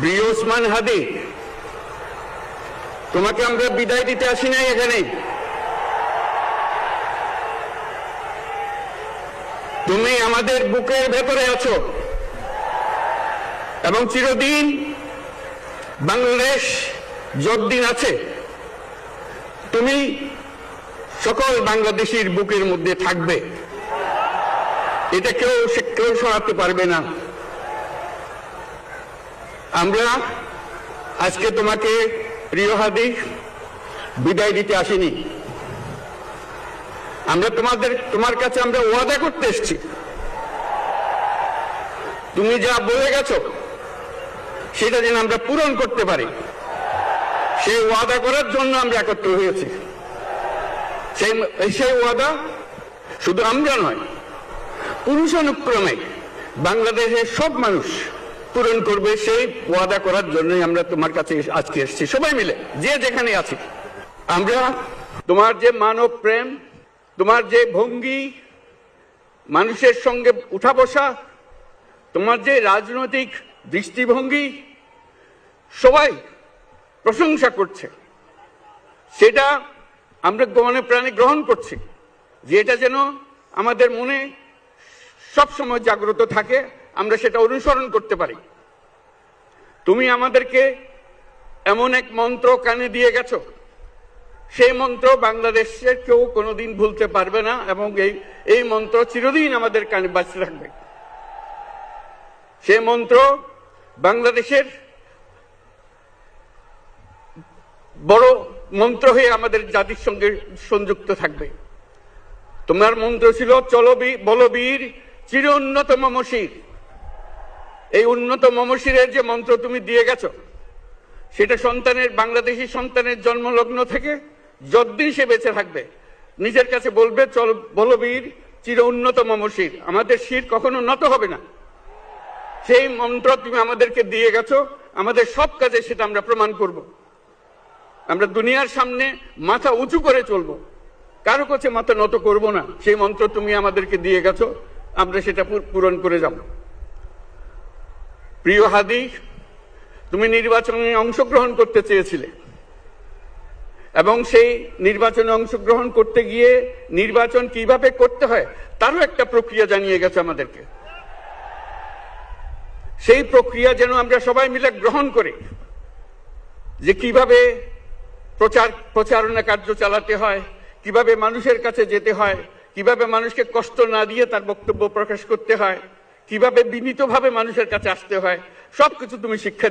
প্রিয় ওসমান হাদি, তোমাকে আমরা বিদায় দিতে আসি নাই এখানে। তুমি আমাদের বুকের ভেতরে আছো এবং চিরদিন বাংলাদেশ যতদিন আছে তুমি সকল বাংলাদেশির বুকের মধ্যে থাকবে। এটা কেউ সরাতে পারবে না। আমরা আজকে তোমাকে প্রিয় হাদি বিদায় দিতে আসিনি। আমরা তোমার কাছে আমরা ওয়াদা করতে এসেছি। তুমি যা বলে গেছো সেটা যেন আমরা পূরণ করতে পারি, সেই ওয়াদা করার জন্য আমরা একত্র হয়েছি। সেই ওয়াদা শুধু আমরা নয়, পুরুষানুক্রমে বাংলাদেশের সব মানুষ পূরণ করবে। সেই ওয়াদা করার জন্যই আমরা তোমার কাছে আজকে এসেছি, সবাই মিলে যে যেখানে আছি। আমরা তোমার যে মানব প্রেম, তোমার যে ভঙ্গি, মানুষের সঙ্গে উঠা বসা, তোমার যে রাজনৈতিক দৃষ্টিভঙ্গি, সবাই প্রশংসা করছে। সেটা আমরা মনে প্রাণে গ্রহণ করছি, যে এটা যেন আমাদের মনে সবসময় জাগ্রত থাকে, আমরা সেটা অনুসরণ করতে পারি। তুমি আমাদেরকে এমন এক মন্ত্র কানে দিয়ে গেছো, সেই মন্ত্র বাংলাদেশের কেউ কোনোদিন ভুলতে পারবে না এবং এই মন্ত্র চিরদিন আমাদের কানে বাঁচতে থাকবে। সেই মন্ত্র বাংলাদেশের বড় মন্ত্র হয়ে আমাদের জাতির সঙ্গে সংযুক্ত থাকবে। তোমার মন্ত্র ছিল চলো বলবীর চির উন্নত মমশির। এই উন্নত মমশিরের যে মন্ত্র তুমি দিয়ে গেছো, সেটা বাংলাদেশি সন্তানের জন্মলগ্ন থেকে যতদিন সে বেঁচে থাকবে নিজের কাছে বলবে চল বলবীর চির উন্নত মমশির, আমাদের শির কখনো নত হবে না। সেই মন্ত্র তুমি আমাদেরকে দিয়ে গেছো, আমাদের সব কাজে সেটা আমরা প্রমাণ করব। আমরা দুনিয়ার সামনে মাথা উঁচু করে চলবো, কারো কাছে মাথা নত করব না। সেই মন্ত্র তুমি আমাদেরকে দিয়ে গেছো, আমরা সেটা পূরণ করে যাব। প্রিয় হাদি, তুমি নির্বাচনে অংশগ্রহণ করতে চেয়েছিলে এবং সেই নির্বাচনে অংশগ্রহণ করতে গিয়ে নির্বাচন কিভাবে করতে হয় তারও একটা প্রক্রিয়া জানিয়ে গেছে আমাদেরকে। সেই প্রক্রিয়া যেন আমরা সবাই মিলে গ্রহণ করি, যে কিভাবে প্রচারণা কার্য চালাতে হয়, কিভাবে মানুষের কাছে যেতে হয়, কিভাবে মানুষকে কষ্ট না দিয়ে তার বক্তব্য প্রকাশ করতে হয়, কিভাবে বিনীতভাবে মানুষের কাছে আসতে হয়, সবকিছু তুমি শিক্ষা